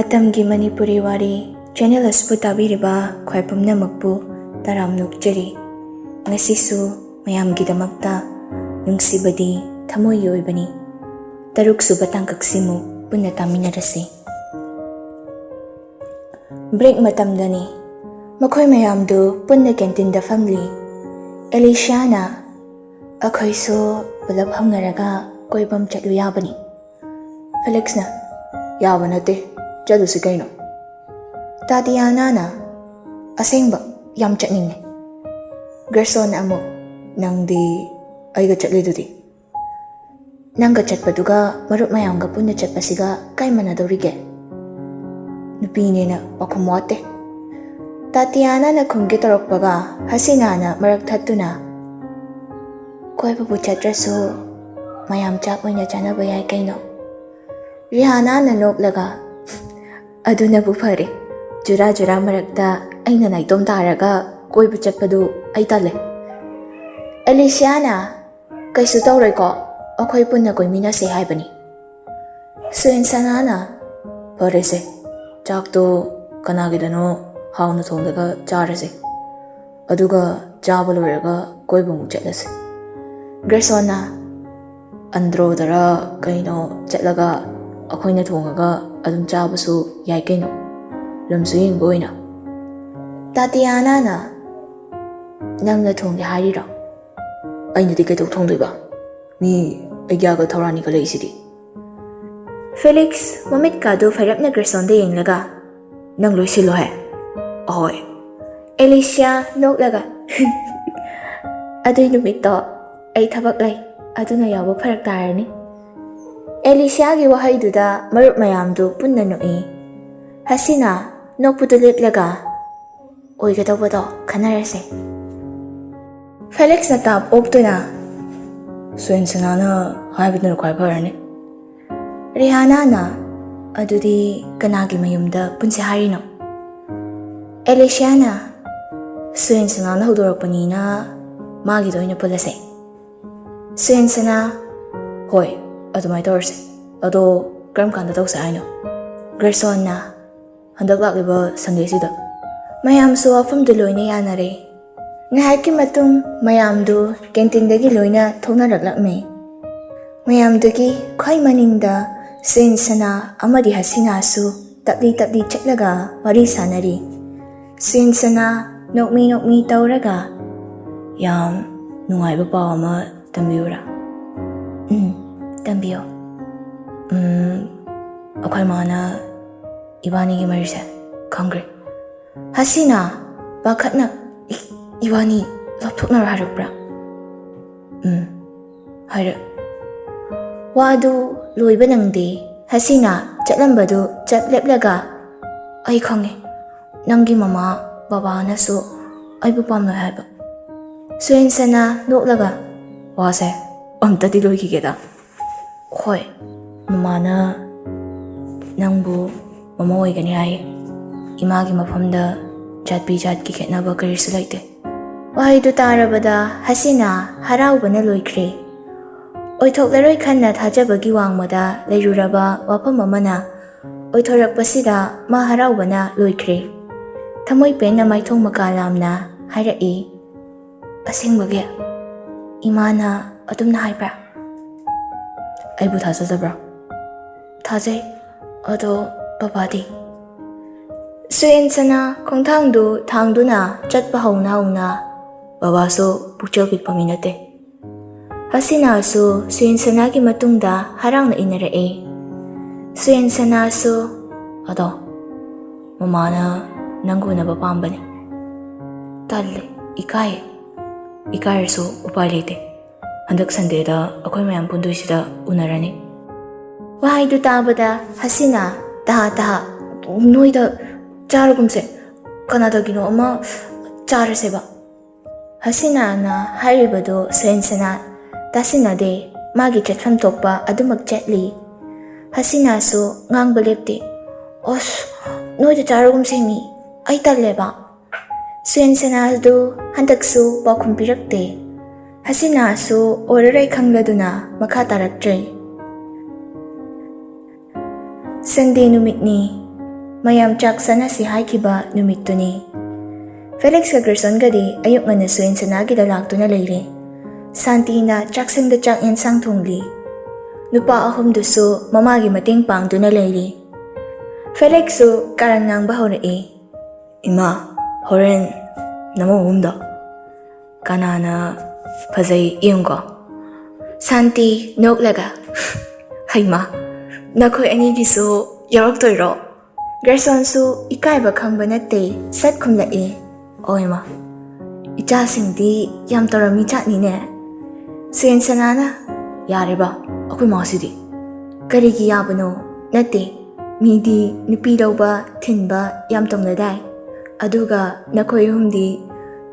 ꯃꯇꯝꯒꯤ ꯃꯅꯤꯄꯨꯔꯤ ꯋꯥꯔꯤ ꯆꯦꯅꯦꯜ ꯑꯁꯤꯕꯨ ꯇꯥꯕꯤꯔꯤꯕ ꯈ꯭ꯋꯥꯏ ꯄꯨꯝꯅꯃꯛꯄꯨ ꯇꯔꯥꯝ ꯅꯣꯛꯆꯔꯤ. ꯉꯁꯤꯁꯨ ꯃꯌꯥꯝꯒꯤꯗꯃꯛꯇ ꯅꯨꯡꯁꯤꯕꯗꯤ ꯊꯃꯣꯏꯒꯤ ꯑꯣꯏꯕꯅꯤ. 6ꯁꯨꯕ ꯇꯥꯡꯀꯛꯁꯤꯃꯨꯛ ꯄꯨꯟꯅ ꯇꯥꯃꯤꯟꯅꯔꯁꯤ. ꯕ꯭ꯔꯦꯛ ꯃꯇꯝꯗꯅꯤ. ꯃꯈꯣꯏ ꯃꯌꯥꯝꯗꯨ ꯄꯨꯟꯅ ꯀꯦꯟꯇꯤꯟꯗ ꯐꯝꯂꯤ. ꯑꯦꯂꯤꯁꯤꯌꯥꯅ "ꯑꯩꯈꯣꯏꯁꯨ ꯄꯨꯂꯞ ꯍꯧꯅꯔꯒ ꯀꯣꯏꯕꯝ ꯆꯠꯂꯨ ꯌꯥꯕꯅꯤ." ꯐꯦꯂꯤꯛꯁꯅ "ꯌꯥꯕ ꯅꯠꯇꯦ, ꯆꯠꯂꯨꯁꯤ ꯀꯩꯅꯣ." ꯇꯥꯇꯤꯌꯥꯅꯥꯅ "ꯑꯁꯦꯡꯕ ꯌꯥꯝ ꯆꯠꯅꯤꯡꯉꯦ." ꯒꯔꯁꯣꯟꯅ ꯑꯃꯨꯛ "ꯅꯪꯗꯤ ꯑꯩꯒ ꯆꯠꯂꯤꯗꯨꯗꯤ." "ꯅꯪꯒ ꯆꯠꯄꯗꯨꯒ ꯃꯔꯨꯞ ꯃꯌꯥꯝꯒ ꯄꯨꯟꯅ ꯆꯠꯄꯁꯤꯒ ꯀꯥꯏ ꯃꯥꯟꯅꯗꯧꯔꯤꯒꯦ?" "ꯅꯨꯄꯤꯅꯦꯅ ꯄꯥꯈꯨꯝ ꯋꯥꯠꯇꯦ." ꯇꯥꯇꯤꯌꯥꯅꯥꯅ ꯈꯨꯝꯒꯦ ꯇꯧꯔꯛꯄꯒ ꯍꯁꯤꯅꯥꯅ ꯃꯔꯛ ꯊꯠꯇꯨꯅ "ꯀꯣꯏꯕꯕꯨ ꯆꯠꯇ꯭ꯔꯁꯨ ꯃꯌꯥꯝ ꯆꯥꯛ ꯑꯣꯏꯅ ꯆꯥꯅꯕ ꯌꯥꯏ ꯀꯩꯅꯣ." ꯔꯤꯍꯥꯅꯥꯅ ꯅꯣꯛꯂꯒ "ꯑꯗꯨꯅꯕꯨ ꯐꯔꯦ. ꯖꯨꯔꯥ ꯃꯔꯛꯇ ꯑꯩꯅ ꯅꯥꯏꯇꯣꯝ ꯇꯥꯔꯒ ꯀꯣꯏꯕ ꯆꯠꯄꯗꯨ ꯑꯩ ꯇꯜꯂꯦ." ꯑꯦꯂꯤꯁꯤꯌꯥꯅ "ꯀꯩꯁꯨ ꯇꯧꯔꯣꯏꯀꯣ, ꯑꯩꯈꯣই ꯄꯨꯟꯅ ꯀꯣꯏꯃꯤꯟꯅꯁꯦ ꯍꯥꯏꯕꯅꯤ." ꯁꯨꯏꯟꯁꯅꯥꯅ "ꯐꯔꯦꯁꯦ, ꯆꯥꯛꯇꯣ ꯀꯅꯥꯒꯤꯗꯅꯣ ꯍꯥꯎꯅ ꯊꯣꯡꯂꯒ ꯆꯥꯔꯁꯦ. ꯑꯗꯨꯒ ꯆꯥꯕ ꯂꯣꯏꯔꯒ ꯀꯣꯏꯕ ꯑꯃꯨꯛ ꯆꯠꯂꯁꯦ." ꯒꯔꯁꯣꯟꯅ "ꯑꯟꯗ꯭ꯔꯣꯗꯔ ꯀꯩꯅꯣ ꯆꯠꯂꯒ ꯑꯩꯈꯣꯏꯅ ꯊꯣꯡꯉꯒ ꯑꯗꯨꯝ ꯆꯥꯕꯁꯨ ꯌꯥꯏ ꯀꯩꯅꯣ, ꯂꯝꯁꯨ ꯌꯦꯡꯕ ꯑꯣꯏꯅ." ꯇꯥꯇꯤꯌꯥꯅꯥꯅ "ꯅꯪꯅ ꯊꯣꯡꯒꯦ ꯍꯥꯏꯔꯤꯔꯣ?" "ꯑꯩꯅꯗꯤ ꯀꯩꯗꯧ ꯊꯣꯡꯗꯣꯏꯕ? ꯃꯤ ꯑꯩꯒ꯭ꯌꯥꯒ ꯊꯧꯔꯥꯅꯤꯒ ꯂꯩꯁꯤꯗꯤ." ꯐꯦꯂꯤꯛꯁ ꯃꯃꯤꯠꯀꯥꯗꯨ ꯐꯩꯔꯞꯅ ꯒꯔꯁꯣꯟꯗ ꯌꯦꯡꯂꯒ "ꯅꯪ ꯂꯣꯏꯁꯤꯜꯂꯣꯍꯦ." "ꯑꯍꯣꯏ." ꯑꯦꯂꯤꯁꯤꯌꯥ ꯅꯣꯛꯂꯒ "ꯑꯗꯨꯏ ꯅꯨꯃꯤꯠꯇꯣ ꯑꯩ ꯊꯕꯛ ꯂꯩ, ꯑꯗꯨꯅ ꯌꯥꯎꯕ ꯐꯔꯛ ꯇꯥꯔꯅꯤ." ꯑꯦꯂꯤꯁꯤꯌꯥꯒꯤ ꯋꯥꯍꯩꯗꯨꯗ ꯃꯔꯨꯞ ꯃꯌꯥꯝꯗꯨ ꯄꯨꯟꯅ ꯅꯣꯛꯏ. ꯍꯁꯤꯅꯥ ꯅꯣꯛꯄꯗꯨ ꯂꯦꯞꯂꯒ "ꯑꯣꯏꯒꯗꯧꯕꯗꯣ ꯈꯟꯅꯔꯁꯦ." ꯐꯦꯂꯤꯛꯁꯅ ꯇꯥꯞ ꯑꯣꯛꯇꯨꯅ "ꯁꯨꯏꯟꯁꯅꯥꯅ ꯍꯥꯏꯕꯗꯨꯅ ꯈ꯭ꯋꯥꯏ ꯐꯔꯅꯤ." ꯔꯤꯍꯥꯅꯥꯅ "ꯑꯗꯨꯗꯤ ꯀꯅꯥꯒꯤ ꯃꯌꯨꯝꯗ ꯄꯨꯟꯁꯦ ꯍꯥꯏꯔꯤꯅꯣ?" ꯑꯦꯂꯤꯁꯤꯌꯥꯅ "ꯁꯨꯏꯟꯁꯅꯥꯅ ꯍꯧꯗꯣꯔꯛꯄꯅꯤꯅ ꯃꯥꯒꯤꯗ ꯑꯣꯏꯅ ꯄꯨꯜꯂꯁꯦ." ꯁꯨꯏꯟꯁꯅꯥ "ꯍꯣꯏ, ꯑꯗꯨꯃꯥꯏꯅ ꯇꯧꯔꯁꯦ. ꯑꯗꯣ ꯀꯔꯝ ꯀꯥꯟꯗ ꯇꯧꯁꯦ ꯍꯥꯏꯅꯣ?" ꯒꯔꯁꯣꯟꯅ "ꯍꯟꯗꯛ ꯂꯥꯛꯂꯤꯕ ꯁꯟꯗꯦꯁꯤꯗ." ꯃꯌꯥꯝꯁꯨ ꯋꯥꯐꯝꯗꯨ ꯂꯣꯏꯅ ꯌꯥꯅꯔꯦ. ꯉꯥꯏꯍꯥꯛꯀꯤ ꯃꯇꯨꯡ ꯃꯌꯥꯝꯗꯨ ꯀꯦꯟꯇꯤꯟꯗꯒꯤ ꯂꯣꯏꯅ ꯊꯣꯛꯅꯔꯛꯂꯝꯃꯤ. ꯃꯌꯥꯝꯗꯨꯒꯤ ꯈ꯭ꯋꯥꯏ ꯃꯅꯤꯡꯗ ꯁꯨꯏꯟꯁꯅꯥ ꯑꯃꯗꯤ ꯍꯁꯤꯅꯥꯁꯨ ꯇꯞꯂꯤ ꯆꯠꯂꯒ ꯋꯥꯔꯤ ꯁꯥꯟꯅꯔꯤ. ꯁꯨꯏꯟꯁꯅꯥ ꯅꯣꯛꯃꯤ ꯇꯧꯔꯒ "ꯌꯥꯝ ꯅꯨꯡꯉꯥꯏꯕ ꯄꯥꯎ ꯑꯃ ꯇꯝꯕꯤꯌꯨꯔꯥ?" "ꯇꯝꯕꯤꯌꯣ." "ꯑꯩꯈꯣꯏ ꯃꯥꯅ ꯏꯕꯥꯅꯤꯒꯤ ꯃꯔꯤꯁꯦ ꯈꯪꯈ꯭ꯔꯦ." ꯍꯁꯤꯅꯥ ꯄꯥꯈꯠꯅ "ꯏꯕꯥꯅꯤ ꯂꯥꯞꯊꯣꯛꯅꯔꯣ ꯍꯥꯏꯔꯛꯄ꯭ꯔꯥ?" "ꯍꯥꯏꯔꯛ." ꯋꯥꯗꯨ ꯂꯣꯏꯕ ꯅꯪꯗꯦ. ꯍꯁꯤꯅꯥ ꯆꯠꯂꯝꯕꯗꯨ ꯆꯞ ꯂꯦꯞꯂꯒ "ꯑꯩ ꯈꯪꯉꯦ. ꯅꯪꯒꯤ ꯃꯃꯥ ꯕꯕꯥꯅꯁꯨ ꯑꯩꯕꯨ ꯄꯥꯝꯅꯩ ꯍꯥꯏꯕ." ꯁꯨꯏꯟꯁꯅꯥ ꯅꯣꯛꯂꯒ "ꯋꯥꯁꯦ ꯑꯝꯇꯗꯤ ꯂꯣꯏꯈꯤꯒꯦꯗ." "ꯍꯣꯏ, ꯃꯃꯥꯅ ꯅꯪꯕꯨ ꯃꯃꯥ ꯑꯣꯏꯒꯅꯤ ꯍꯥꯏꯌꯦ. ꯏꯃꯥꯒꯤ ꯃꯐꯝꯗ ꯖꯥꯠꯀꯤ ꯈꯦꯠꯅꯕ ꯀꯔꯤꯁꯨ ꯂꯩꯇꯦ." ꯋꯥꯍꯩꯗꯨ ꯇꯥꯔꯕꯗ ꯍꯁꯤꯅꯥ ꯍꯔꯥꯎꯕꯅ ꯂꯣꯏꯈ꯭ꯔꯦ. ꯑꯣꯏꯊꯣꯛꯂꯔꯣꯏ ꯈꯟꯅ ꯊꯥꯖꯕꯒꯤ ꯋꯥꯡꯃꯗ ꯂꯩꯔꯨꯔꯕ ꯋꯥꯐꯝ ꯑꯃꯅ ꯑꯣꯏꯊꯣꯔꯛꯄꯁꯤꯗ ꯃꯥ ꯍꯔꯥꯎꯕꯅ ꯂꯣꯏꯈ꯭ꯔꯦ. ꯊꯃꯣꯏ ꯄꯦꯟꯅ ꯃꯥꯏꯊꯣꯡ ꯃꯀꯥ ꯂꯥꯝꯅ ꯍꯥꯏꯔꯛꯏ. "ꯑꯁꯦꯡꯕꯒꯤ ꯏꯃꯥꯅ ꯑꯗꯨꯝꯅ ꯍꯥꯏꯕ꯭ꯔꯥ?" "ꯑꯩꯕꯨ ꯊꯥꯖꯗꯕ꯭ꯔꯥ?" "ꯊꯥꯖꯩ. ꯑꯗꯣ ꯕꯕꯥꯗꯤ?" ꯁꯨꯏꯟꯁꯅꯥ ꯈꯣꯡꯊꯥꯡꯗꯨ ꯊꯥꯡꯗꯨꯅ ꯆꯠꯄ ꯍꯧꯅ "ꯕꯕꯥꯁꯨ ꯄꯨꯛꯆꯦꯜ ꯄꯤꯛꯄ ꯃꯤ ꯅꯠꯇꯦ." ꯍꯁꯤꯅꯥꯁꯨ ꯁꯨꯏꯟꯁꯅꯥꯒꯤ ꯃꯇꯨꯡꯗ ꯍꯔꯥꯎꯅ ꯏꯟꯅꯔꯛꯏ. ꯁꯨꯏꯟꯁꯅꯥꯁꯨ "ꯑꯗꯣ ꯃꯃꯥꯅ ꯅꯪꯒ ꯎꯅꯕ ꯄꯥꯝꯕꯅꯤ." "ꯇꯜꯂꯦ, ꯏꯀꯥꯏꯌꯦ." "ꯏꯀꯥꯏꯔꯁꯨ ꯎꯄꯥꯏ ꯂꯩꯇꯦ. ꯍꯟꯗꯛ ꯁꯟꯗꯦꯗ ꯑꯩꯈꯣꯏ ꯃꯌꯥꯝ ꯄꯨꯟꯗꯣꯏꯁꯤꯗ ꯎꯅꯔꯅꯤ." ꯋꯥꯍꯩꯗꯨ ꯇꯥꯕꯗ ꯍꯁꯤꯅꯥ "ꯇꯍꯥ ꯅꯣꯏꯗ ꯆꯥꯔꯒꯨꯝꯁꯦ. ꯀꯅꯥꯗꯒꯤꯅꯣ ꯑꯃ ꯆꯥꯔꯁꯦꯕ." ꯍꯁꯤꯅꯥꯅ ꯍꯥꯏꯔꯤꯕꯗꯨ ꯁꯨꯏꯟꯁꯅꯥ ꯇꯥꯁꯤꯟꯅꯗꯦ. ꯃꯥꯒꯤ ꯆꯠꯐꯝ ꯊꯣꯛꯄ ꯑꯗꯨꯃꯛ ꯆꯠꯂꯤ. ꯍꯁꯤꯅꯥꯁꯨ ꯉꯥꯡꯕ ꯂꯦꯞꯇꯦ. "ꯑꯁ, ꯅꯣꯏꯗ ꯆꯥꯔꯒꯨꯝꯁꯦ ꯃꯤ. ꯑꯩ ꯇꯜꯂꯦꯕ." ꯁꯨꯏꯟꯁꯅꯥꯗꯨ ꯍꯟꯗꯛꯁꯨ ꯄꯥꯎꯈꯨꯝ ꯄꯤꯔꯛꯇꯦ. ꯍꯁꯤꯅꯥꯁꯨ ꯑꯣꯏꯔꯔꯣꯏ ꯈꯪꯂꯗꯨꯅ ꯃꯈꯥ ꯇꯥꯔꯛꯇ꯭ꯔꯦ. ꯁꯟꯗꯦ ꯅꯨꯃꯤꯠꯅꯤ. mayam chak sanasi haikiba numittuni. Felix ka Gerson gadi ayuk nga nasuin sanagi lalakto na layri. Santi na chaksing da chak yansang tungli. Nupa ahum duso mamagi mating pang do na layri. Felix su karang nang bahore Ima, horen namo humda. Kanana pazay iyong ko. Santi noglaga. Hayma, nakoy anigiso yarok toiro. Gerson su ikaiba kang banate sat kumlai. Oy ma, ichasingdi yam torami chatni ne. Suyen sanana, yare ba, ako'y masudi. Karigi yabano, nate, midi nupi daw ba, tin ba, yam tong naday. Aduga nako'y humdi,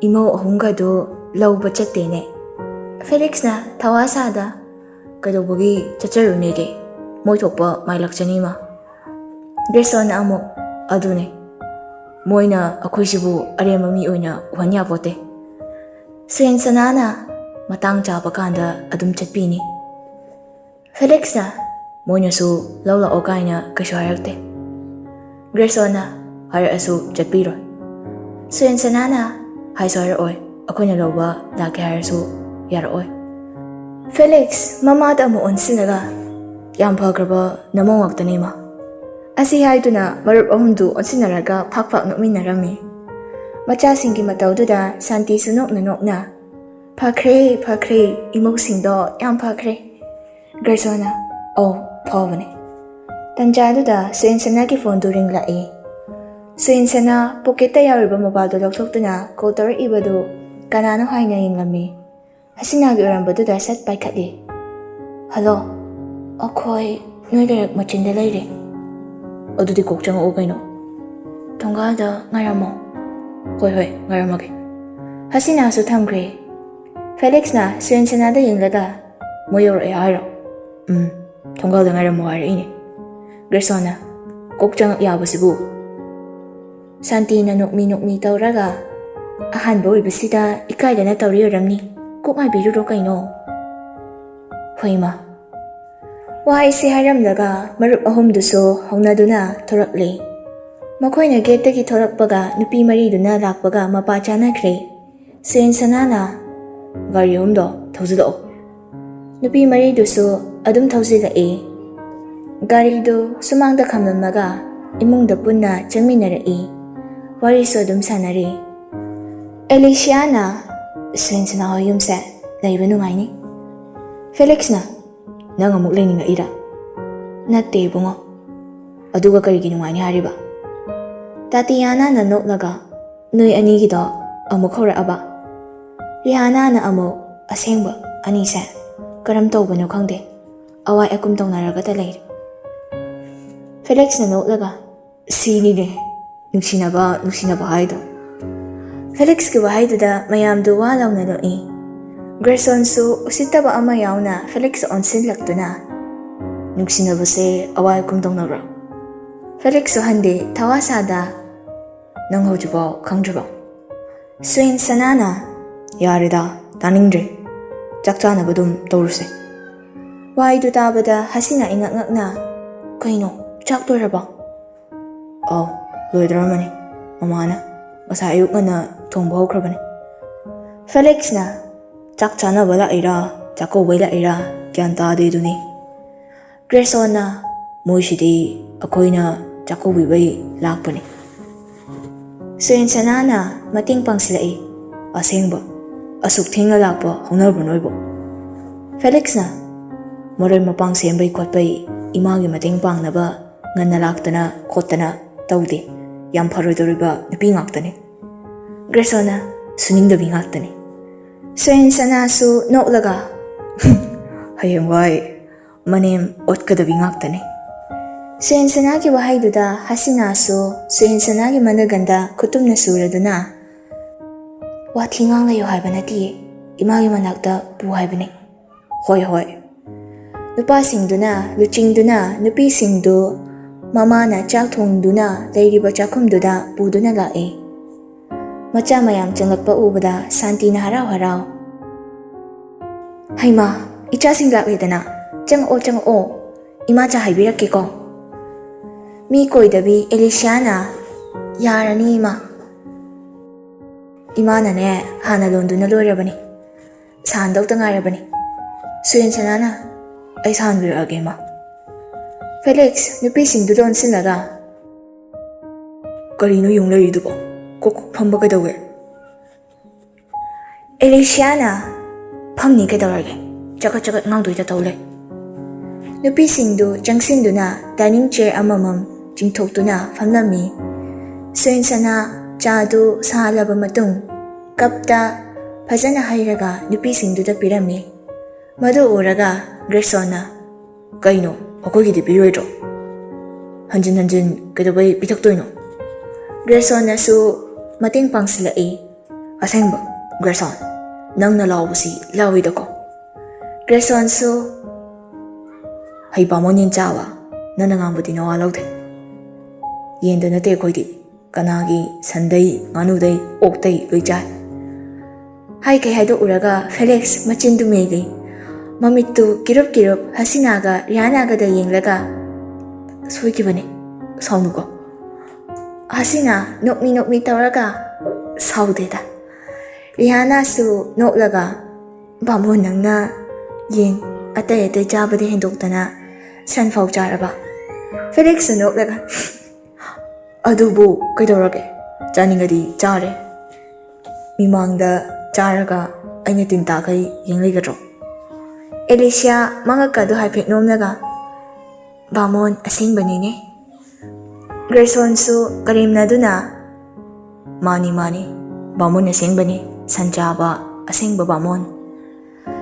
imo ahungga do, law ba chatte ne. Felix na, tawasada. Kadobagi chacharu nege, moy tokpa may lakchani ma. Gerson na amo, adune. Moina ako'y sibu arema mi oina uhanya bote. Suyen sanana, matang chapa kanda adum chatpini. Felix na, moina su lawla okay na kasyayagte. Gerson na, hara asu chatpiro. Suyen sanana, hay so hara oy, ako'y nalawa laki hara su yara oy. Felix, mamada mo on sinaga. Yam pagraba namawag tanima. Asi haydo na marup ahumdu on sinaraga pakpak nok minarami. Machasinggi matawduda Santi sunok na. Pakre, imog-singdo yam pakre. Gersona, oh, pawani. Tanjaduda suyen sanagi phone do ring lai. Suyen sana poketa yariba mobado loktok na kotor ibado kanano hay na yinglami. Hasinagi urambaduda sat paikati. Hello, ako'y noy machinda layri. 어두디 곡장 오가이노 통가다 ngairamo hoy ngairamage hasina su thamgre Felix na suyen sanada yinglaga moyor airo 통가다 ngairamo airo ini Gersona 곡장 yabasibu Santi na nukmi tawraga ahanba oibasida ikaidana tawriyoramni kukmay biruro kaino hoy ma Wahai si haramdaga marup ahum duso haunaduna thorakli. Makoy na gate ki thorakpaga nupi mariduna lakpaga mapachana kre. Suyen sanana gariyumdo thawzido. Nupi mariduso adum thawzila Garido sumangda kamamaga imungda punna changminara Wariso adum sanari. Elisiana suyen sanaho yumse laiba nungaini. Felix na nang amuk lening nga ira. Nate bungo. Aduga karigi nungani hariba. Tatiana na noknaga. Nui anigi do amuk hora aba. Rihanna na amuk asengba anisa. Karam tawba no kangde. Away akum tong naraga talay. Felix na noknaga. Sini de. Nuksinaba haydo. Felix ki wahaydo da mayam do walaw na do Gerson su usitaba ama yaw na Felix on sinlakto na. Nugsinaba se away kumtong nagra. Felix su handi tawasada nang hojubaw kangjubaw. Suyen sanana yarida taningdre. Jakchana badum tawruse. Waidu tabada hasina ingak na. Kaino, chaktoraba. Oh, loydramani. Mamana, basa ayuk nga na tongba hokrabani. Felix na Chakchana wala ira, chako wala ira, kyan taade duni. Gerson na, moishidi, ako'y na chako wibay lakpani. Suyen sanana, mating pang sila asengba, asuk tinga lakpa, hongarbo noibo. Felix na, moray mapang sembay kwatbay, imagi mating pang na ba, nga nalakta na, kota na, tawde, yam paroy ba, napingakta ni. Gerson na, suning dabingakta ni. Suyen sana su noklaga. Hayang way, manim ot kadabingakta ni. Suyen sanagi wahay duda hasina su, suyen sanagi managanda kutum na sura duna. Watingang layo hay ba nati, imagi managda buhay ba ni. Hoy. Lupasing duna, luching duna, nupising du, mama na chakthong duna, layriba chakum duda, budo na lae. Macha mayam changlakpa ubada Santi na haraw-haraw. Hayma, ichasing lakwita na. Chang o, ima cha haibirake ko. Mi koidabi Elisiana, yarani ima. Imanane hana londuna loirabani. Sandok tangarabani. Suyan sanana, ay sanbirage ma. Felix, nupi singdudo onsilaga. Karino yung larido ko? Kukuk pamba ka daw eh. Elisiana, pamni ka daw rage. Chakat-chakat ngang doy tatawle. Nupi singdu, jangsindu na, dining chair amamam, jingtok na, famlami. Suyan sana, chadu sa halaba matung. Kapta, pazana hayraga, nupi singdu da pirami. Madu uraga, Gersona. Kaino, ako gidi piroido. Hanjin, kada bay pitaktoy no. Gerson na su mating pang sila Aseng ba, Gerson, nang nalaw si lawid ako. Gerson su hay pa mo niyan jawa na nangambuti na walaw din. Yendo na te koy di kanagi sanday nganuday oktay loy jay. Hay kay haydo uraga Felix machin dumegi. Mamitu kirup hasinaga Rihanna da yenglaga soy kibane saunu ko. Hasina nokmi tawraga saudeda. Rihanna su noklaga bamo nangna yeng atay jabade hindoktana san faw jaraba. Felix su noklaga adubu kaidorage janingadi jare. Mimangda jaraga aina tinta kai yenglegadro. Alicia mga kado haipit nomlaga bamon asing banine. Gerson su karim na duna. Mani, bamon asing bani, sanjaba asing babamon.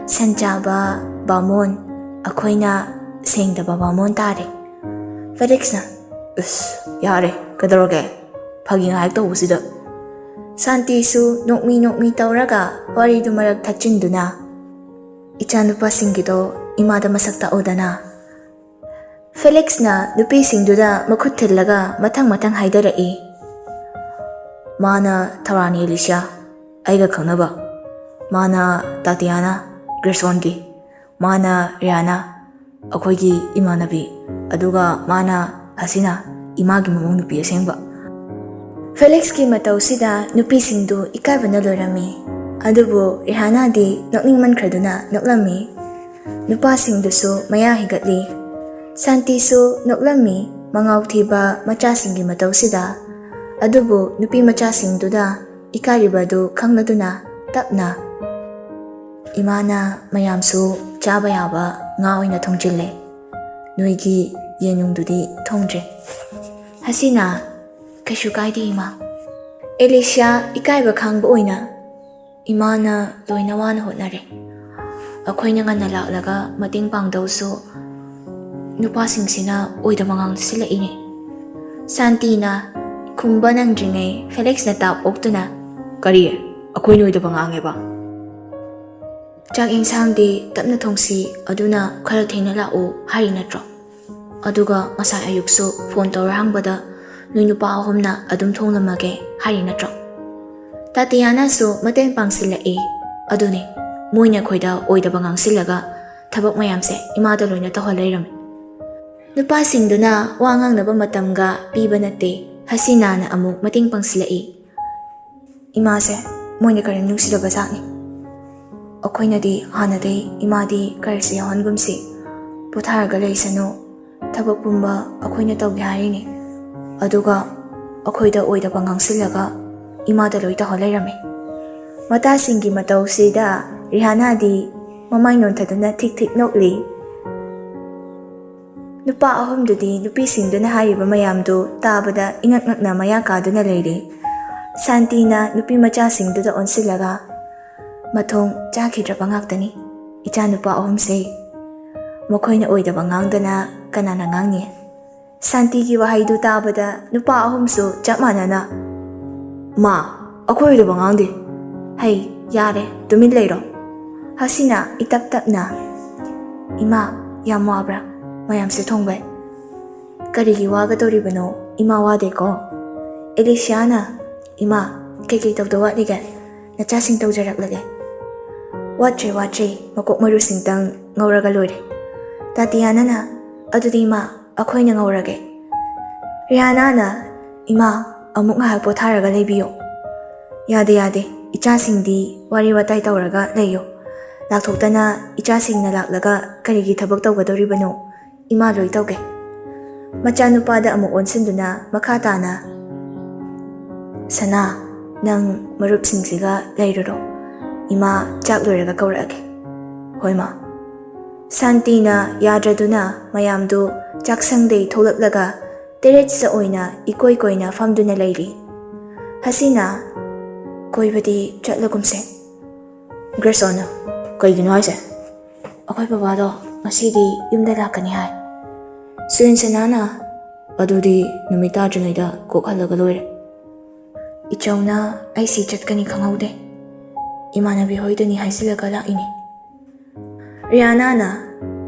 Sanjaba bamon, ako'y na sing da babamon tari. Felix na, yare, kadarage, pagingahag to usida. Santi su nokmi tawraga, wari dumarag tachin duna. Ichanupa singgito, imada masakta oda na. Felix na nupi singduda makutilaga matang haidarai. Mana Tarani Alicia, aiga kanaba. Mana Tatiana, Gersondi. Mana Rihanna, ako'y imanabi. Aduga mana Hasina, imagi mamong nupi asengba. Felix ki mataw sida nupi singdu ikaiba na lorami. Adubo Rihanna di nokning man kraduna noklami. Nupa singdu su maya higatli. Santi su noklami mangaw tiba machasing mataw sida. Adubo nupi machasing duda ikariba do kang naduna tapna. Imana mayam su chaba yaba ngaoy na tongjile. Nuigi yenung dudi tongje. Hasina kashu kaidi ima. Alicia ikaiba kang boina. Imana loina wana hotnare. Ako'y nga nalaklaga mating pang daw su nupasing sina oida mangang sila ini. Santi na kumba ng dringay Felix na tapok to na. Kariye, ako'y oida pangange ba? Chang insang di tap na tongsi aduna karating na lao hari na tro. Aduga masay ayuk su phone tawar hang bada nui nupa ahom na adum thong lamage hari na tro. Tatiana su mateng pang sila aduni moy na koida oida pangang silaga tabak mayam se imada loy na taholay rami. Nupasing duna wangang na ba matamga piba nate hasina na amuk mating pang sila Imase, moy na karin nung sila basak ni. Ako'y na di hana day imadi karsi yawan gumsi. Putar galay sa no. Tabak pumba ako'y na tawag hari ni. Aduga ako'y da oy da pangang sila ka imada loy taholay rami. Matasing gi mataw sida Rihanna di mamay nun taduna tik nokli. Nupa ahom dudi nupising do na hariba mayam do tabada ingak na mayaka do na layri. Santi na nupi machasing do da on silaga. Matong jakidra pangaktani. Icha nupa ahom say. Makoy na oida bangang da na kananangang niya. Santi ki wahay do tabada nupa ahom so jakmana na. Ma, akoy do bangang di. Hay, yare, dumin layro. Hasina itap na. Ima, yamo abra. Mayam se thongbay. Karigi waga toribano ima wade ko. Elisiana, ima kay tawdawa ligan na chasing tawjarak lage. Watche makok maru singtang ngawraga loire. Tatiana na adudi ima ako'y na ngawrage. Rihanna, Ima, amuk ngahak potharaga leibiyo. Yade, ichasingdi wari watai tauraga leiyo. Lakthokdana ichasingna laklaga karigi thabak tawgadoribano, Ima loi tawge. Machanupada amuk onsinduna makha tana. Sana, nang marupsingsiga leiroro. Ima chak loiraga kaurage. Hoi ma. Santina yadraduna mayamdu chaksangdei tholaklaga Terech sa oina ikoy-koy na famdu na layli. Hasina, koy badi chatlagumse. Gerson, koy ginawa siya. Ako'y babado, masidi yung dalakani hay. Suyin sa nana, adudi numitadyo na ida kukalagaloy. Ichaw na ay sichat ka ni kangawde. Imanabi hoy do ni hay sila galaini. Rihanna na,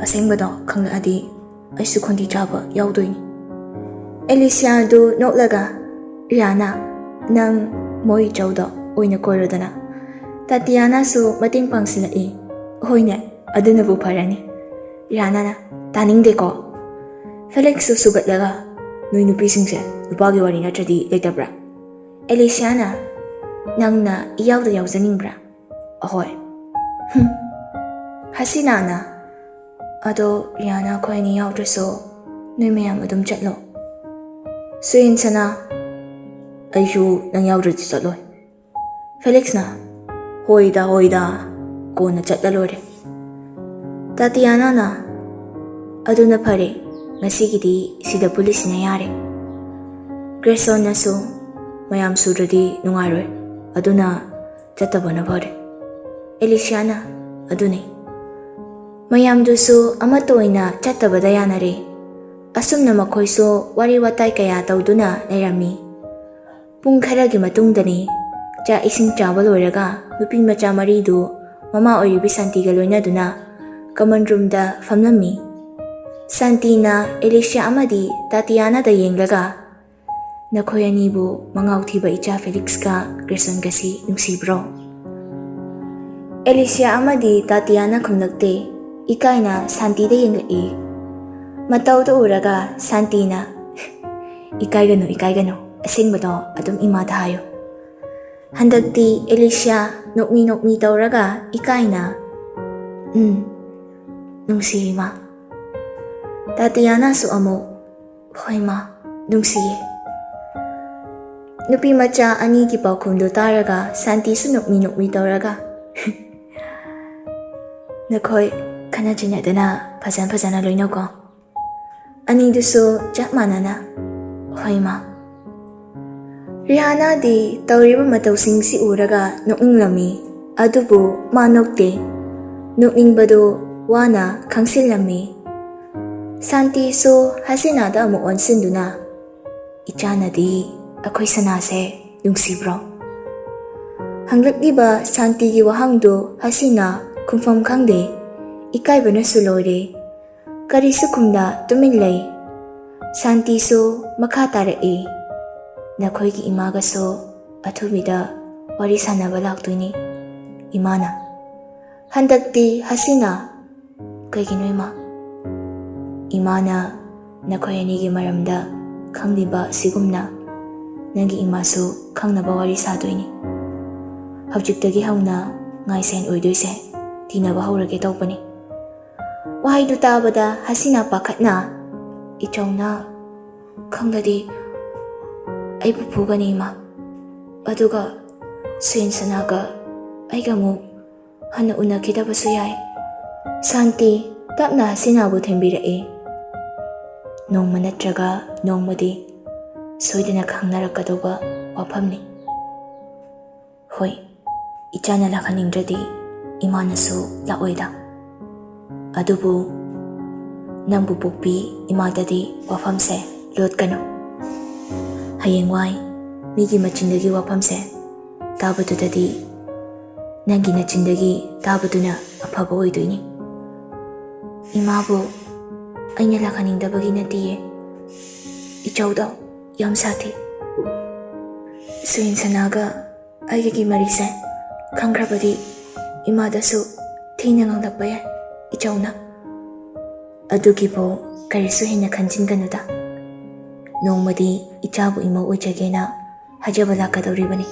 asing bado kang naadi ay sukundi chaba yawdoy ni. Alicia do noklaga, Rihanna, nang moi chawda oina koirodana. Tatiana su mating pang sila Hoy ne, aduna bu parani. Rihanna na, taning de ko. Felix su sugat laga, nui nupising siya, lupagi wari na tradi leitabra. Alicia na, nang na iyaw da yaw zaning bra. Ahoy. Hasina na, ado Rihanna ko ay niyaw so, nui mayam adum chatlo. Suyin sana, ay siyo nang yawdrat si Saloy. Felix na, hoy da, ko na chat lalore. Tatiana na, ado na pare, masigidi sida pulis na yare. Gerson na so, mayam sudradi nungaroy, ado na chataba na pare. Elisiana, ado na. Mayam duso amatoy na chataba dayana re. Asum na makoy so wari watay kaya tawduna nairami. Pung karagi matungdani, cha ising chaba loiraga, nuping macha marido, mama oribi Santi galoy na duna, common room da famlami. Santi na Alicia amadi Tatiana da yenglaga. Nakoy anibo mangaw tiba icha Felix ka, Gerson kasi nungsibro. Alicia amadi Tatiana kumnagte, ikay na Santi da yenglai. Mataw to uraga, Santina. Ikay gano, asing ba to, atum ima tayo. Handagti, Alicia, nukmi tawraga, ikay na. Nung si ma. Tatiana su amo, hoy ma, nung siye. Nupi macha ani kipaw kundo taraga, Santi su nukmi tawraga. Nakoy, kanadya niya na, pasan na loinaw ko. Ani duso jak mana na, hoy ma. Rihanna di tawriba matawsing si uraga nukning lami, adubo manokte, nukning bado wana kangsil lami. Santi so hasinada mo onsin duna, ichana di ako'y sanase yung sibro. Hanglag di ba Santi giwahangdo hasina kumfam kangde, ikay ba na sulore. Karisu kumda tumilay, Santi so makatarae, nakoy ki imaga so atubida wari sana balakto ni imana. Handagti hasina, kay ginoy ma. Imana, nakoy anigi maramda, kang diba sigumna, nagi ima so kang nabawari sadoy ni. Hawjigdagi haw na, ngay sen uydoy se, di nabahawrage taw pa ni. Wahay duta bada hasina pakat na, ichaw na, kang dadi, ay pupuga ni ima. Aduga, suyin sanaga, ay gamog, hanauna kita basuyay. Santi, tap na sinabot hembirae. Nong manatraga, nong madi, soy na kang naragkadoga, wapam ni. Hoy, icha na lakaning dradi, ima na so laoy da. Adubo, nang bubukpi imadadi wafamse lot kano. Hayengway, migi machindagi wafamse, tabado dadi, nangi nachindagi tabado na apabawoy doy ni. Imabo, ay nalakaning dabagi na tiye. Ichaw daw, yam sati. Suyin sanaga, ay gigimarise, kang krabadi, imada so, tinangang lakbayan. Ichaw na. Adugi po, kariso hinakanjin ka na da. ꯅꯣꯡꯃꯗꯤ ꯏꯆꯥꯕꯨ ꯏꯃꯧ ꯑꯣꯏꯖꯒꯦꯅ ꯍꯥꯏꯖꯕ ꯂꯥꯛꯀꯗꯧꯔꯤꯕꯅꯤ꯫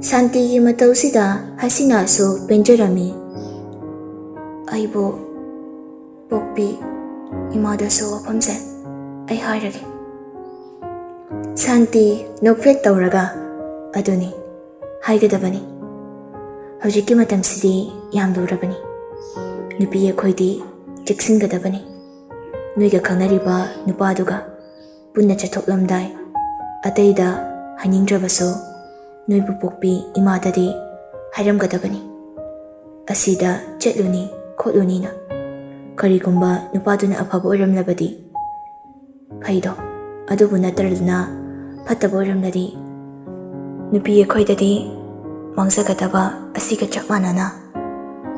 ꯁꯥꯟꯇꯤꯒꯤ ꯃꯇꯧꯁꯤꯗ ꯍꯁꯤꯅꯥꯁꯨ ꯄꯦꯟꯖꯔꯝꯃꯤ꯫ ꯑꯩꯕꯨ ꯄꯣꯛꯄꯤ ꯏꯃꯥꯗꯁꯨ ꯋꯥꯐꯝꯁꯦ ꯑꯩ ꯍꯥꯏꯔꯒꯦ꯫ ꯁꯥꯟꯇꯤ ꯅꯣꯛꯐꯦꯠ ꯇꯧꯔꯒ ꯑꯗꯨꯅꯤ ꯍꯥꯏꯒꯗꯕꯅꯤ꯫ ꯍꯧꯖꯤꯛꯀꯤ ꯃꯇꯝꯁꯤꯗꯤ ꯌꯥꯝ ꯂꯨꯔꯕꯅꯤ꯫ ꯅꯨꯄꯤ ꯑꯩꯈꯣꯏꯗꯤ ꯆꯦꯛꯁꯤꯟꯒꯗꯕꯅꯤ꯫ ꯅꯣꯏꯒ ꯈꯪꯅꯔꯤꯕ ꯅꯨꯄꯥꯗꯨꯒ ꯄꯨꯟꯅ ꯆꯠꯊꯣꯛꯂꯝꯗꯥꯏ ꯑꯇꯩꯗ ꯍꯥꯏꯅꯤꯡꯗ꯭ꯔꯕꯁꯨ ꯅꯣꯏꯕꯨ ꯄꯣꯛꯄꯤ ꯏꯃꯥꯗꯗꯤ ꯍꯥꯏꯔꯝꯒꯗꯕꯅꯤ꯫ ꯑꯁꯤꯗ ꯆꯠꯂꯨꯅꯤ ꯈꯣꯠꯂꯨꯅꯤꯅ꯫ ꯀꯔꯤꯒꯨꯝꯕ ꯅꯨꯄꯥꯗꯨꯅ ꯑꯐꯕ ꯑꯣꯏꯔꯝꯂꯕꯗꯤ ꯐꯩꯗꯣ, ꯑꯗꯨꯕꯨ ꯅꯠꯇ꯭ꯔꯗꯨꯅ ꯐꯠꯇꯕ ꯑꯣꯏꯔꯝꯂꯗꯤ ꯅꯨꯄꯤ ꯑꯩꯈꯣꯏꯗꯗꯤ ꯃꯥꯡꯖꯒꯗꯕ ꯑꯁꯤꯒ ꯆꯞ ꯃꯥꯟꯅꯅ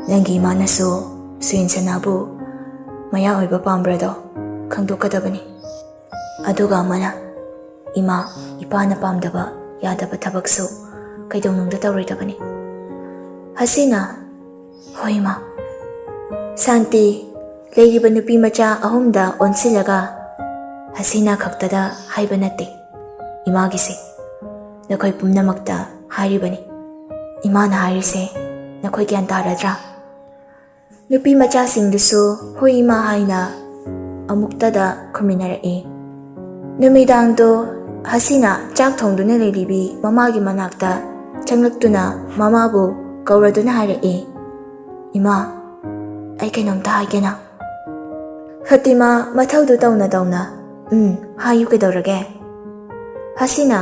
ꯅꯪꯒꯤ ꯏꯃꯥꯅꯁꯨ ꯁꯨꯌꯦꯟꯁꯅꯥꯕꯨ ꯃꯌꯥ ꯑꯣꯏꯕ ꯄꯥꯝꯕ꯭ꯔꯗꯣ ꯈꯪꯗꯣꯛꯀꯗꯕꯅꯤ꯫ ꯑꯗꯨꯒ ꯑꯃꯅ ꯏꯃꯥ ꯏꯄꯥꯅ ꯄꯥꯝꯗꯕ ꯌꯥꯗꯕ ꯊꯕꯛꯁꯨ ꯀꯩꯗꯧꯅꯨꯡꯗ ꯇꯧꯔꯣꯏꯗꯕꯅꯤ꯫ ꯍꯁꯤꯅꯥ: ꯍꯣꯏ ꯏꯃꯥ꯫ ꯁꯥꯟꯇꯤ ꯂꯩꯔꯤꯕ ꯅꯨꯄꯤ ꯃꯆꯥ ꯑꯍꯨꯝꯗ ꯑꯣꯟꯁꯤꯜꯂꯒ ꯍꯁꯤꯅꯥ ꯈꯛꯇꯗ ꯍꯥꯏꯕ ꯅꯠꯇꯦ, ꯏꯃꯥꯒꯤꯁꯦ ꯅꯈꯣꯏ ꯄꯨꯝꯅꯃꯛꯇ ꯍꯥꯏꯔꯤꯕꯅꯤ꯫ ꯏꯃꯥꯅ ꯍꯥꯏꯔꯤꯁꯦ ꯅꯈꯣꯏ ꯒ꯭ꯌꯥꯟ ꯇꯥꯔꯗ꯭ꯔꯥ? ꯅꯨꯄꯤ ꯃꯆꯥꯁꯤꯡꯗꯨꯁꯨ ꯍꯣꯏ ꯏꯃꯥ ꯍꯥꯏꯅ ꯑꯃꯨꯛꯇꯗ ꯈꯨꯝꯃꯤꯟꯅꯔꯛꯏ꯫ ꯅꯨꯃꯤꯗꯥꯡꯗꯣ ꯍꯁꯤꯅꯥ ꯆꯥꯛ ꯊꯣꯡꯗꯨꯅ ꯂꯩꯔꯤꯕꯤ ꯃꯃꯥꯒꯤ ꯃꯅꯥꯛꯇ ꯆꯪꯂꯛꯇꯨꯅ ꯃꯃꯥꯕꯨ ꯀꯧꯔꯗꯨꯅ ꯍꯥꯏꯔꯛꯏ, ꯏꯃꯥ, ꯑꯩ ꯀꯩꯅꯣꯝꯇ ꯍꯥꯏꯒꯦꯅ꯫ ꯐꯇꯤꯃꯥ ꯃꯊꯧꯗꯨ ꯇꯧꯅ ꯇꯧꯅ ꯍꯥꯏꯌꯨ ꯀꯩꯗꯧꯔꯒꯦ? ꯍꯁꯤꯅꯥ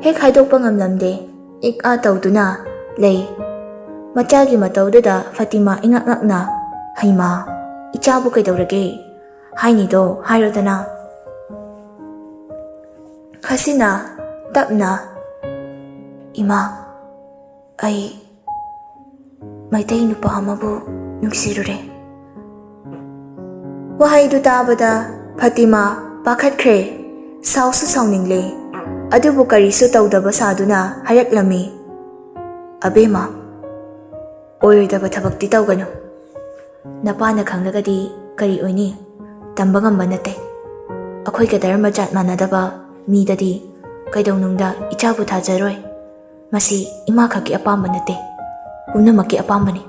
ꯍꯦꯛ ꯍꯥꯏꯗꯣꯛꯄ ꯉꯝꯂꯝꯗꯦ ꯏꯛ-ꯑ ꯇꯧꯗꯨꯅ ꯂꯩ꯫ ꯃꯆꯥꯒꯤ ꯃꯇꯧꯗꯨꯗ ꯐꯇꯤꯃꯥ ꯏꯉꯛ ꯉꯛꯅ, ꯍꯩꯃꯥ, ꯏꯆꯥꯕꯨ ꯀꯩꯗꯧꯔꯒꯦ? ꯍꯥꯏꯅꯤꯗꯣ ꯍꯥꯏꯔꯣꯗꯅ꯫ ꯍꯁꯤꯅꯥ ꯇꯞꯅ, ꯏꯃꯥ, ꯑꯩ ꯃꯩꯇꯩ ꯅꯨꯄꯥ ꯑꯃꯕꯨ ꯅꯨꯡꯁꯤꯔꯨꯔꯦ꯫ ꯋꯥꯍꯩꯗꯨ ꯇꯥꯕꯗ ꯐꯇꯤꯃꯥ ꯄꯥꯈꯠꯈ꯭ꯔꯦ, ꯁꯥꯎꯁꯨ ꯁꯥꯎꯅꯤꯡꯂꯦ, ꯑꯗꯨꯕꯨ ꯀꯔꯤꯁꯨ ꯇꯧꯗꯕ ꯁꯥꯗꯨꯅ ꯍꯥꯏꯔꯛꯂꯝꯃꯤ, ꯑꯕꯦꯝꯃ, ꯑꯣꯏꯔꯣꯏꯗꯕ ꯊꯕꯛꯇꯤ ꯇꯧꯒꯅꯨ꯫ ꯅꯄꯥꯅ ꯈꯪꯂꯒꯗꯤ ꯀꯔꯤ ꯑꯣꯏꯅꯤ? ꯇꯝꯕ ꯉꯝꯕ ꯅꯠꯇꯦ꯫ ꯑꯩꯈꯣꯏꯒ ꯙꯔꯃ ꯖꯥꯠ ꯃꯥꯟꯅꯗꯕ ꯃꯤꯗꯗꯤ ꯀꯩꯗꯧꯅꯨꯡꯗ ꯏꯆꯥꯕꯨ ꯊꯥꯖꯔꯣꯏ꯫ ꯃꯁꯤ ꯏꯃꯥꯈꯛꯀꯤ ꯑꯄꯥꯝꯕ ꯅꯠꯇꯦ, ꯄꯨꯝꯅꯃꯛꯀꯤ ꯑꯄꯥꯝꯕꯅꯤ꯫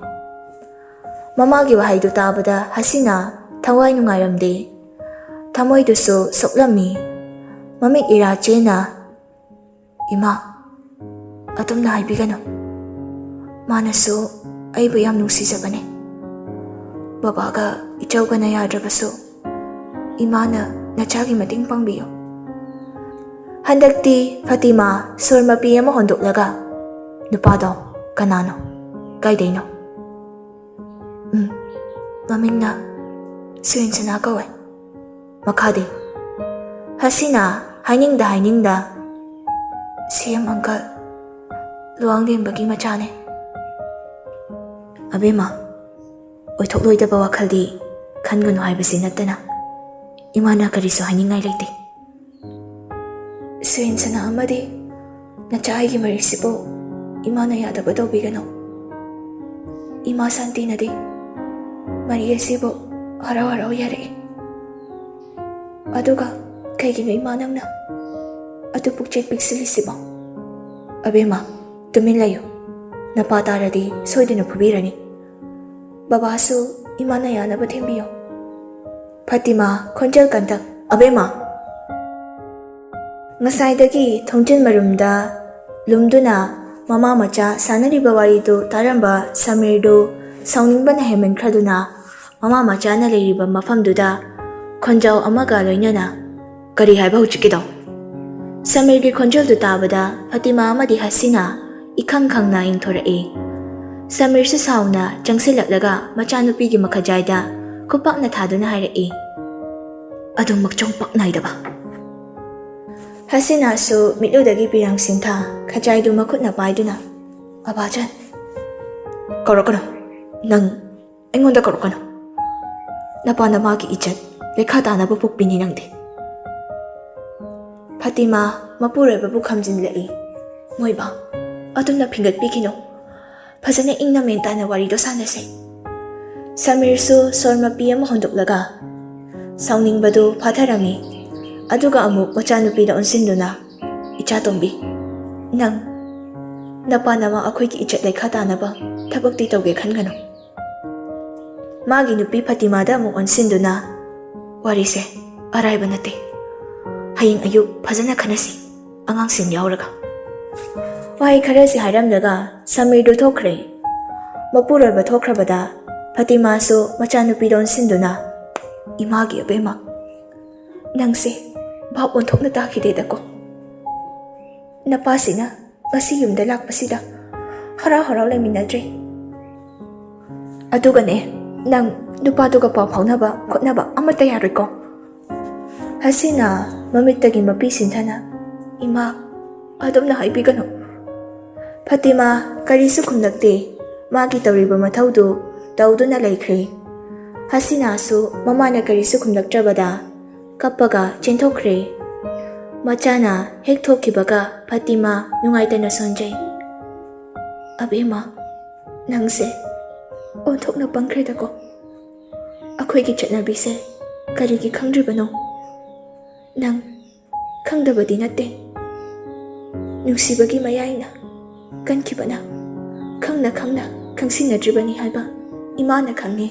ꯃꯃꯥꯒꯤ ꯋꯥꯍꯩꯗꯨ ꯇꯥꯕꯗ ꯍꯁꯤꯅꯥ ꯊꯋꯥꯏ ꯅꯨꯡꯉꯥꯏꯔꯝꯗꯦ꯫ ꯊꯃꯣꯏꯗꯨꯁꯨ ꯁꯣꯛꯂꯝꯃꯤ꯫ ꯃꯃꯤꯠ ꯏꯔꯥ ꯆꯦꯅ, ꯏꯃꯥ, ꯑꯗꯨꯝꯅ ꯍꯥꯏꯕꯤꯒꯅꯨ꯫ ꯃꯥꯅꯁꯨ ꯑꯩꯕꯨ ꯌꯥꯝ ꯅꯨꯡꯁꯤꯖꯕꯅꯦ꯫ ꯕꯕꯥꯒ ꯏꯆꯧꯒꯅ ꯌꯥꯗ꯭ꯔꯕꯁꯨ ꯏꯃꯥꯅ ꯅꯆꯥꯒꯤ ꯃꯇꯦꯡ ꯄꯥꯡꯕꯤꯌꯨ꯫ ꯍꯟꯗꯛꯇꯤ ꯐꯇꯤꯃꯥ ꯁꯣꯔ ꯃꯄꯤ ꯑꯃ ꯍꯣꯟꯗꯣꯛꯂꯒ, ꯅꯨꯄꯥꯗꯣ ꯀꯅꯥꯅꯣ? ꯀꯥꯏꯗꯩꯅꯣ? ꯃꯃꯤꯡꯅ ꯁꯨꯌꯦꯟꯁꯅꯥ ꯀꯧꯋꯦ꯫ ꯃꯈꯥꯗꯤ? ꯍꯁꯤꯅꯥ ꯍꯥꯏꯅꯤꯡꯗ ꯍꯥꯏꯅꯤꯡꯗ, ꯁꯤ.ꯑꯦꯝ ꯑꯪꯀꯜ ꯂꯨꯋꯥꯡꯂꯦꯟꯕꯒꯤ ꯃꯆꯥꯅꯦ꯫ ꯑꯕꯦꯝꯃ, ꯑꯣꯏꯊꯣꯛꯂꯣꯏꯗꯕ ꯋꯥꯈꯜꯗꯤ ꯈꯟꯒꯅꯨ ꯍꯥꯏꯕꯁꯤ ꯅꯠꯇꯅ ꯏꯃꯥꯅ ꯀꯔꯤꯁꯨ ꯍꯥꯏꯅꯤꯡꯉꯥꯏ ꯂꯩꯇꯦ꯫ ꯁꯨꯌꯦꯟꯁꯅꯥ ꯑꯃꯗꯤ ꯅꯆꯥ ꯑꯩꯒꯤ ꯃꯔꯤꯛꯁꯤꯕꯨ ꯏꯃꯥꯅ ꯌꯥꯗꯕ ꯇꯧꯕꯤꯒꯅꯨ꯫ ꯏꯃꯥ ꯁꯥꯟꯇꯤꯅꯗꯤ ꯃꯔꯤ ꯑꯁꯤꯕꯨ ꯍꯔꯥꯎ ꯍꯔꯥꯎ ꯌꯥꯔꯛꯏ꯫ ꯑꯗꯨꯒ ꯀꯩꯒꯤꯅꯣ ꯏꯃꯥ ꯅꯪꯅ ꯑꯗꯨ ꯄꯨꯛꯆꯦꯜ ꯄꯤꯛꯁꯤꯜꯂꯤꯁꯤꯕꯣ? ꯑꯕꯦꯝꯃ, ꯇꯨꯃꯤꯟ ꯂꯩꯌꯨ꯫ ꯅꯄꯥ ꯇꯥꯔꯗꯤ ꯁꯣꯏꯗꯅ ꯐꯨꯕꯤꯔꯅꯤ꯫ ꯕꯕꯥꯁꯨ ꯏꯃꯥꯅ ꯌꯥꯅꯕ ꯊꯦꯝꯕꯤꯌꯨ꯫ ꯐꯇꯤꯃꯥ ꯈꯣꯟꯖꯦꯜ ꯀꯟꯇꯛ, ꯑꯕꯦꯝꯃ! ꯉꯁꯥꯏꯗꯒꯤ ꯊꯣꯡꯖꯤꯟ ꯃꯔꯨꯝꯗ ꯂꯨꯝꯗꯨꯅ ꯃꯃꯥ ꯃꯆꯥ ꯁꯥꯟꯅꯔꯤꯕ ꯋꯥꯔꯤꯗꯨ ꯇꯥꯔꯝꯕ ꯁꯃꯤꯔꯗꯨ ꯁꯥꯎꯅꯤꯡꯕꯅ ꯍꯦꯟꯃꯟꯈ꯭ꯔꯗꯨꯅ ꯃꯃꯥ ꯃꯆꯥꯅ ꯂꯩꯔꯤꯕ ꯃꯐꯝꯗꯨꯗ ꯈꯣꯟꯖꯥꯎ ꯑꯃꯒ ꯂꯣꯏꯅꯅ, ꯀꯔꯤ ꯍꯥꯏꯕ ꯍꯧꯖꯤꯛꯀꯤꯗꯣ? ꯁꯃꯤꯔꯒꯤ ꯈꯣꯟꯖꯦꯜꯗꯨ ꯇꯥꯕꯗ ꯐꯇꯤꯃꯥ ꯑꯃꯗꯤ ꯍꯁꯤꯅꯥ ꯏꯈꯪ ꯈꯪꯅ ꯌꯦꯡꯊꯣꯔꯛꯏ꯫ ꯁꯃꯤꯔꯁꯨ ꯁꯥꯎꯅ ꯆꯪꯁꯤꯜꯂꯛꯂꯒ ꯃꯆꯥꯅꯨꯄꯤꯒꯤ ꯃꯈꯖꯥꯏꯗ ꯈꯨꯄꯥꯛꯅ ꯊꯥꯗꯨꯅ ꯍꯥꯏꯔꯛꯏ, ꯑꯗꯨꯃꯛ ꯆꯣꯡꯄꯥꯛ ꯅꯥꯏꯗꯕ! ꯍꯁꯤꯅꯥꯁꯨ ꯃꯤꯠꯂꯨꯗꯒꯤ ꯄꯤꯔꯥꯡ ꯁꯤꯟꯊꯥ ꯈꯖꯥꯏꯗꯨ ꯃꯈꯨꯠꯅ ꯄꯥꯏꯗꯨꯅ, ꯑꯕꯥꯖꯥꯟ! ꯀꯧꯔꯛꯀꯅꯨ! ꯅꯪ ꯑꯩꯉꯣꯟꯗ ꯀꯧꯔꯛꯀꯅꯨ! ꯅꯄꯥ ꯅꯃꯥꯒꯤ ꯏꯖꯠ ꯂꯩꯈꯥ ꯇꯥꯅꯕ ꯄꯣꯛꯄꯤꯅꯤ ꯅꯪꯗꯤ꯫ ꯐꯇꯤꯃꯥ ꯃꯄꯨꯔꯣꯏꯕꯕꯨ ꯈꯝꯖꯤꯜꯂꯛꯏ, ꯃꯣꯏꯕꯥ, ꯑꯗꯨꯝꯅ ꯐꯤꯡꯒꯠꯄꯤꯈꯤꯅꯨ꯫ ꯐꯖꯅ ꯏꯪꯅ ꯃꯦꯟ ꯇꯥꯅ ꯋꯥꯔꯤꯗꯣ ꯁꯥꯟꯅꯁꯦ꯫ ꯁꯃꯤꯔꯁꯨ ꯁꯣꯔ ꯃꯄꯤ ꯑꯃ ꯍꯣꯟꯗꯣꯛꯂꯒ ꯁꯥꯎꯅꯤꯡꯕꯗꯨ ꯐꯥꯊꯔꯝꯃꯤ꯫ ꯑꯗꯨꯒ ꯑꯃꯨꯛ ꯃꯆꯥꯅꯨꯄꯤꯗ ꯑꯣꯟꯁꯤꯟꯗꯨꯅ, "ꯏꯆꯥꯇꯣꯝꯕꯤ, ꯅꯪ ꯅꯄꯥ ꯅꯃꯥ ꯑꯩꯈꯣꯏꯒꯤ ꯏꯖꯠ ꯂꯩꯈꯥ ꯇꯥꯅꯕ ꯊꯕꯛꯇꯤ ꯇꯧꯒꯦ ꯈꯟꯒꯅꯨ." ꯃꯥꯒꯤ ꯅꯨꯄꯤ ꯐꯇꯤꯃꯥꯗ ꯑꯃꯨꯛ ꯑꯣꯟꯁꯤꯟꯗꯨꯅ, "ꯋꯥꯔꯤꯁꯦ ꯑꯔꯥꯏꯕ ꯅꯠꯇꯦ. ꯍꯌꯦꯡ ꯑꯌꯨꯛ ꯐꯖꯅ ꯈꯟꯅꯁꯤ, ꯑꯉꯥꯡꯁꯤꯡ ꯌꯥꯎꯔꯒ." ꯋꯥꯍꯩ ꯈꯔꯁꯤ ꯍꯥꯏꯔꯝꯂꯒ ꯁꯃꯤꯔꯗꯨ ꯊꯣꯛꯈ꯭ꯔꯦ꯫ ꯃꯄꯨꯔꯣꯏꯕ ꯊꯣꯛꯈ꯭ꯔꯕꯗ ꯐꯇꯤꯃꯥꯁꯨ ꯃꯆꯥꯅꯨꯄꯤꯗ ꯑꯣꯟꯁꯤꯟꯗꯨꯅ, "ꯏꯃꯥꯒꯤ ꯑꯕꯦꯝꯃ, ꯅꯪꯁꯦ ꯚꯥꯞ ꯑꯣꯟꯊꯣꯛꯅ ꯇꯥꯈꯤꯗꯦꯗꯀꯣ. ꯅꯄꯥꯁꯤꯅ ꯉꯁꯤ ꯌꯨꯝꯗ ꯂꯥꯛꯄꯁꯤꯗ ꯍꯔꯥꯎ ꯍꯔꯥꯎ ꯂꯩꯃꯤꯟꯅꯗ꯭ꯔꯦ. ꯑꯗꯨꯒꯅꯦ, ꯅꯪ ꯅꯨꯄꯥꯗꯨꯒ ꯄꯥꯎ ꯐꯥꯎꯅꯕ ꯈꯣꯠꯅꯕ ꯑꯃꯠꯇ ꯌꯥꯔꯣꯏꯀꯣ." ꯍꯁꯤꯅ ꯃꯃꯤꯠꯇꯒꯤ ꯃꯄꯤ ꯁꯤꯟꯊꯅ, "ꯏꯃꯥ, ꯑꯗꯨꯝꯅ ꯍꯥꯏꯕꯤꯒꯅꯨ." ꯐꯇꯤꯃꯥ ꯀꯔꯤꯁꯨ ꯈꯨꯝꯂꯛꯇꯦ. ꯃꯥꯒꯤ ꯇꯧꯔꯤꯕ ꯃꯊꯧꯗꯨ ꯇꯧꯗꯨꯅ ꯂꯩꯈ꯭ꯔꯦ꯫ ꯍꯁꯤꯅꯥꯁꯨ ꯃꯃꯥꯅ ꯀꯔꯤꯁꯨ ꯈꯨꯝꯂꯛꯇ꯭ꯔꯕꯗ ꯀꯞꯄꯒ ꯆꯦꯟꯊꯣꯛꯈ꯭ꯔꯦ꯫ ꯃꯆꯥꯅ ꯍꯦꯛ ꯊꯣꯛꯈꯤꯕꯒ ꯐꯇꯤꯃꯥ ꯅꯨꯡꯉꯥꯏꯇꯅ ꯁꯣꯟꯖꯩ, "ꯑꯕꯦꯝꯃ, ꯅꯪꯁꯦ ꯑꯣꯟꯊꯣꯛꯅ ꯄꯪꯈ꯭ꯔꯦꯗꯀꯣ. ꯑꯩꯈꯣꯏꯒꯤ ꯆꯠꯅꯕꯤꯁꯦ ꯀꯔꯤꯒꯤ ꯈꯪꯗ꯭ꯔꯤꯕꯅꯣ? ꯅꯪ ꯈꯪꯗꯕꯗꯤ ꯅꯠꯇꯦ. ꯅꯨꯡꯁꯤꯕꯒꯤ ꯃꯌꯥꯏꯅ ꯀꯟꯈꯤꯕꯅ ꯈꯪꯅ ꯈꯪꯅ ꯈꯪꯁꯤꯟꯅꯗ꯭ꯔꯤꯕꯅꯤ ꯍꯥꯏꯕ ꯏꯃꯥꯅ ꯈꯪꯉꯤ.